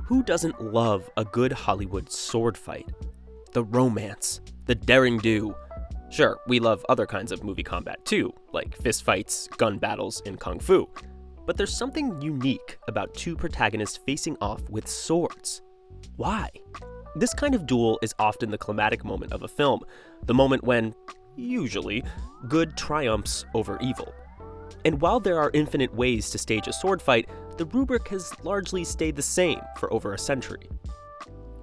Who doesn't love a good Hollywood sword fight? The romance, the daring do. Sure, we love other kinds of movie combat too, like fistfights, gun battles, and kung fu. But there's something unique about two protagonists facing off with swords. Why? This kind of duel is often the climactic moment of a film, the moment when, usually, good triumphs over evil. And while there are infinite ways to stage a sword fight, the rubric has largely stayed the same for over a century.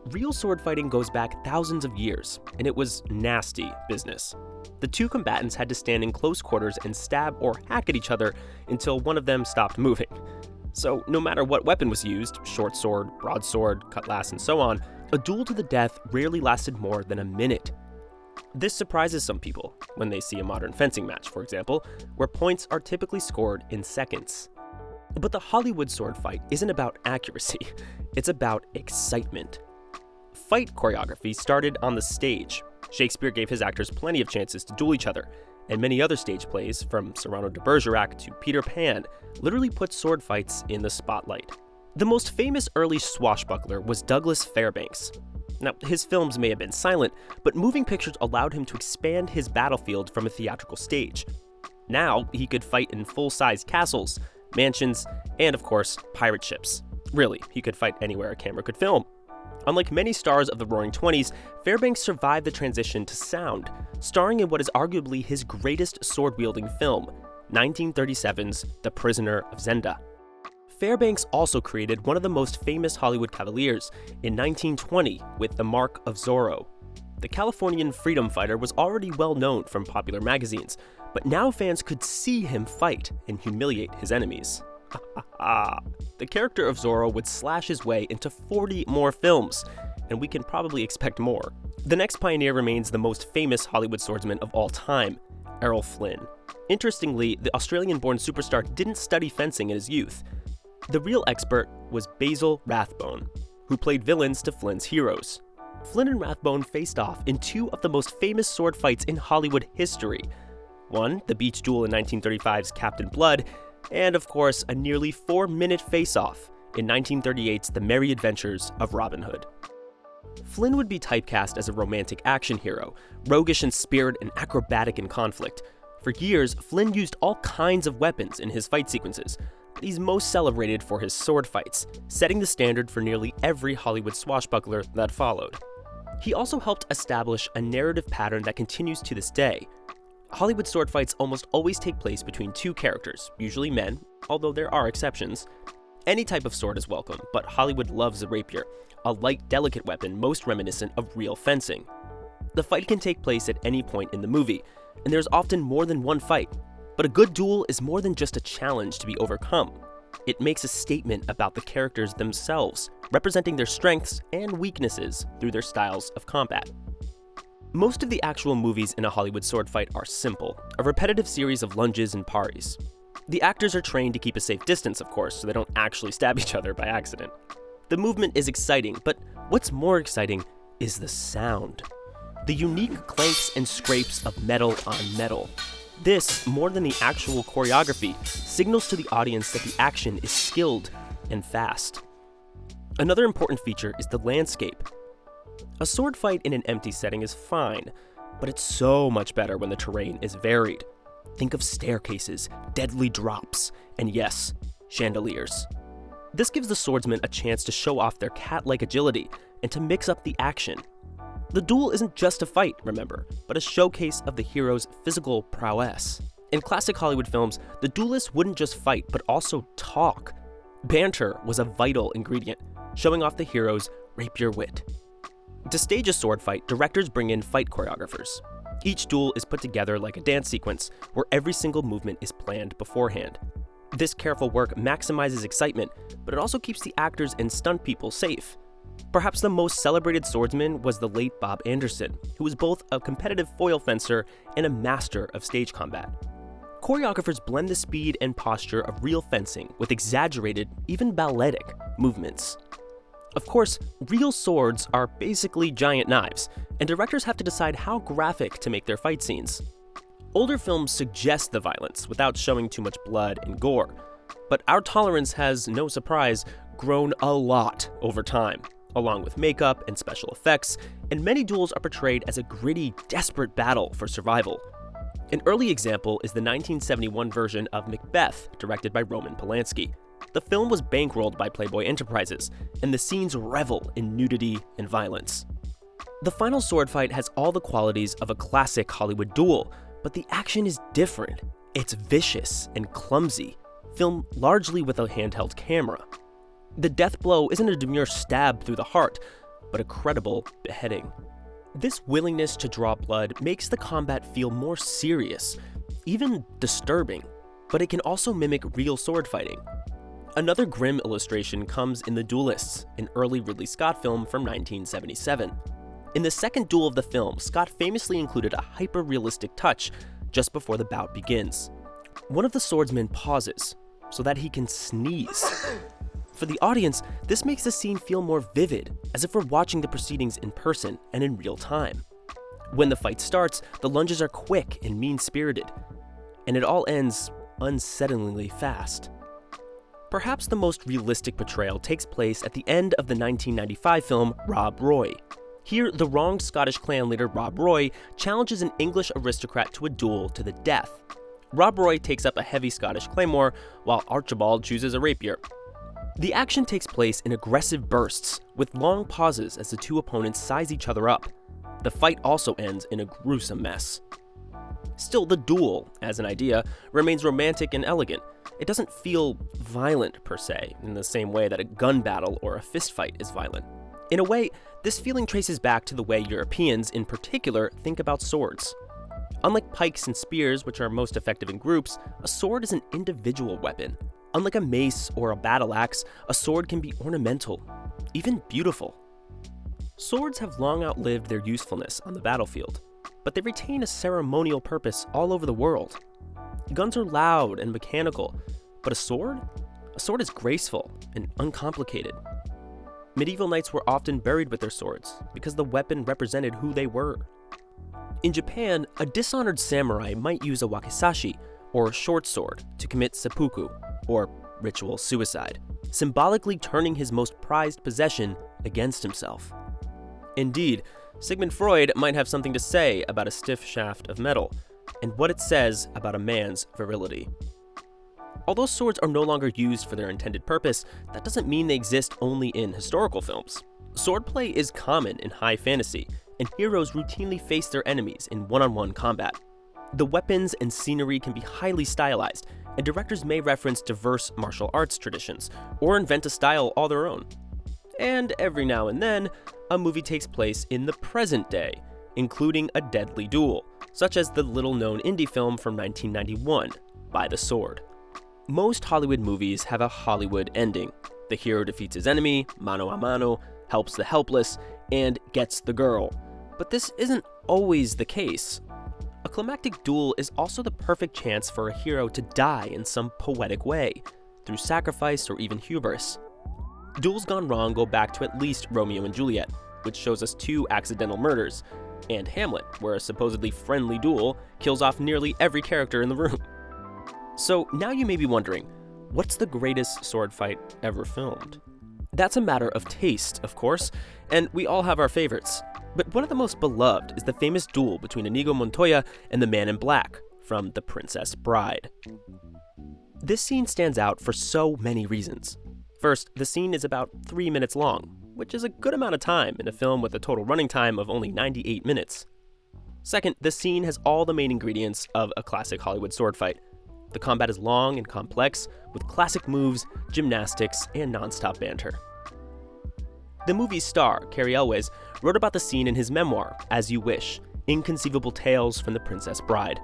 Real sword fighting goes back thousands of years, and it was nasty business. The two combatants had to stand in close quarters and stab or hack at each other until one of them stopped moving. So no matter what weapon was used, short sword, broadsword, cutlass, and so on, a duel to the death rarely lasted more than a minute. This surprises some people when they see a modern fencing match, for example, where points are typically scored in seconds. But the Hollywood sword fight isn't about accuracy, it's about excitement. Fight choreography started on the stage. Shakespeare gave his actors plenty of chances to duel each other, and many other stage plays, from Cyrano de Bergerac to Peter Pan, literally put sword fights in the spotlight. The most famous early swashbuckler was Douglas Fairbanks. Now, his films may have been silent, but moving pictures allowed him to expand his battlefield from a theatrical stage. Now, he could fight in full-size castles, mansions, and of course, pirate ships. Really, he could fight anywhere a camera could film. Unlike many stars of the Roaring '20s, Fairbanks survived the transition to sound, starring in what is arguably his greatest sword-wielding film, 1937's The Prisoner of Zenda. Fairbanks also created one of the most famous Hollywood cavaliers in 1920 with The Mark of Zorro. The Californian freedom fighter was already well known from popular magazines, but now fans could see him fight and humiliate his enemies. The character of Zorro would slash his way into 40 more films, and we can probably expect more. The next pioneer remains the most famous Hollywood swordsman of all time, Errol Flynn. Interestingly, the Australian-born superstar didn't study fencing in his youth. The real expert was Basil Rathbone, who played villains to Flynn's heroes. Flynn and Rathbone faced off in two of the most famous sword fights in Hollywood history. One, the beach duel in 1935's Captain Blood, and of course, a nearly 4-minute face-off in 1938's The Merry Adventures of Robin Hood. Flynn would be typecast as a romantic action hero, roguish in spirit and acrobatic in conflict. For years, Flynn used all kinds of weapons in his fight sequences, but he's most celebrated for his sword fights, setting the standard for nearly every Hollywood swashbuckler that followed. He also helped establish a narrative pattern that continues to this day. Hollywood sword fights almost always take place between two characters, usually men, although there are exceptions. Any type of sword is welcome, but Hollywood loves a rapier, a light, delicate weapon most reminiscent of real fencing. The fight can take place at any point in the movie, and there's often more than one fight. But a good duel is more than just a challenge to be overcome. It makes a statement about the characters themselves, representing their strengths and weaknesses through their styles of combat. Most of the actual movies in a Hollywood sword fight are simple, a repetitive series of lunges and parries. The actors are trained to keep a safe distance, of course, so they don't actually stab each other by accident. The movement is exciting, but what's more exciting is the sound. The unique clanks and scrapes of metal on metal. This, more than the actual choreography, signals to the audience that the action is skilled and fast. Another important feature is the landscape. A sword fight in an empty setting is fine, but it's so much better when the terrain is varied. Think of staircases, deadly drops, and yes, chandeliers. This gives the swordsman a chance to show off their cat-like agility and to mix up the action. The duel isn't just a fight, remember, but a showcase of the hero's physical prowess. In classic Hollywood films, the duelists wouldn't just fight, but also talk. Banter was a vital ingredient, showing off the hero's rapier wit. To stage a sword fight, directors bring in fight choreographers. Each duel is put together like a dance sequence, where every single movement is planned beforehand. This careful work maximizes excitement, but it also keeps the actors and stunt people safe. Perhaps the most celebrated swordsman was the late Bob Anderson, who was both a competitive foil fencer and a master of stage combat. Choreographers blend the speed and posture of real fencing with exaggerated, even balletic, movements. Of course, real swords are basically giant knives, and directors have to decide how graphic to make their fight scenes. Older films suggest the violence without showing too much blood and gore, but our tolerance has, no surprise, grown a lot over time, along with makeup and special effects, and many duels are portrayed as a gritty, desperate battle for survival. An early example is the 1971 version of Macbeth, directed by Roman Polanski. The film was bankrolled by Playboy Enterprises, and the scenes revel in nudity and violence. The final sword fight has all the qualities of a classic Hollywood duel, but the action is different. It's vicious and clumsy, filmed largely with a handheld camera. The death blow isn't a demure stab through the heart, but a credible beheading. This willingness to draw blood makes the combat feel more serious, even disturbing, but it can also mimic real sword fighting. Another grim illustration comes in The Duelists, an early Ridley Scott film from 1977. In the second duel of the film, Scott famously included a hyper-realistic touch just before the bout begins. One of the swordsmen pauses so that he can sneeze. For the audience, this makes the scene feel more vivid, as if we're watching the proceedings in person and in real time. When the fight starts, the lunges are quick and mean-spirited, and it all ends unsettlingly fast. Perhaps the most realistic portrayal takes place at the end of the 1995 film Rob Roy. Here, the wronged Scottish clan leader Rob Roy challenges an English aristocrat to a duel to the death. Rob Roy takes up a heavy Scottish claymore, while Archibald chooses a rapier. The action takes place in aggressive bursts, with long pauses as the two opponents size each other up. The fight also ends in a gruesome mess. Still, the duel, as an idea, remains romantic and elegant. It doesn't feel violent, per se, in the same way that a gun battle or a fistfight is violent. In a way, this feeling traces back to the way Europeans, in particular, think about swords. Unlike pikes and spears, which are most effective in groups, a sword is an individual weapon. Unlike a mace or a battle axe, a sword can be ornamental, even beautiful. Swords have long outlived their usefulness on the battlefield, but they retain a ceremonial purpose all over the world. Guns are loud and mechanical, but a sword? A sword is graceful and uncomplicated. Medieval knights were often buried with their swords because the weapon represented who they were. In Japan, a dishonored samurai might use a wakizashi, or short sword, to commit seppuku, or ritual suicide, symbolically turning his most prized possession against himself. Indeed, Sigmund Freud might have something to say about a stiff shaft of metal, and what it says about a man's virility. Although swords are no longer used for their intended purpose, that doesn't mean they exist only in historical films. Swordplay is common in high fantasy, and heroes routinely face their enemies in one-on-one combat. The weapons and scenery can be highly stylized, and directors may reference diverse martial arts traditions, or invent a style all their own. And every now and then, a movie takes place in the present day, including a deadly duel, such as the little-known indie film from 1991, By the Sword. Most Hollywood movies have a Hollywood ending. The hero defeats his enemy, mano a mano, helps the helpless, and gets the girl. But this isn't always the case. A climactic duel is also the perfect chance for a hero to die in some poetic way, through sacrifice or even hubris. Duels gone wrong go back to at least Romeo and Juliet, which shows us 2 accidental murders, and Hamlet, where a supposedly friendly duel kills off nearly every character in the room. So now you may be wondering, what's the greatest sword fight ever filmed? That's a matter of taste, of course, and we all have our favorites. But one of the most beloved is the famous duel between Inigo Montoya and the Man in Black from The Princess Bride. This scene stands out for so many reasons. First, the scene is about 3 minutes long, which is a good amount of time in a film with a total running time of only 98 minutes. Second, the scene has all the main ingredients of a classic Hollywood sword fight. The combat is long and complex, with classic moves, gymnastics, and non-stop banter. The movie's star, Cary Elwes, wrote about the scene in his memoir, As You Wish, Inconceivable Tales from the Princess Bride.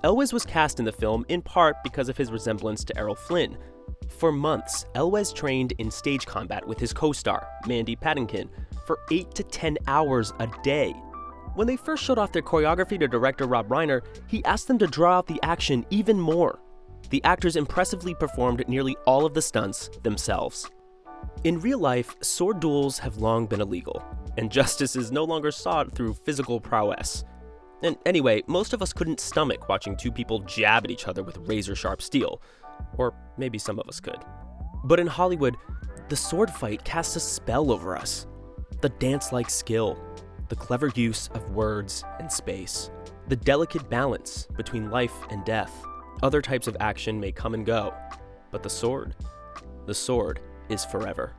Elwes was cast in the film in part because of his resemblance to Errol Flynn. For months, Elwes trained in stage combat with his co-star, Mandy Patinkin, for 8 to 10 hours a day. When they first showed off their choreography to director Rob Reiner, he asked them to draw out the action even more. The actors impressively performed nearly all of the stunts themselves. In real life, sword duels have long been illegal, and justice is no longer sought through physical prowess. And anyway, most of us couldn't stomach watching 2 people jab at each other with razor-sharp steel. Or maybe some of us could. But in Hollywood, The sword fight casts a spell over us. The dance-like skill, the clever use of words and space, the delicate balance between life and death. Other types of action may come and go, but the sword is forever.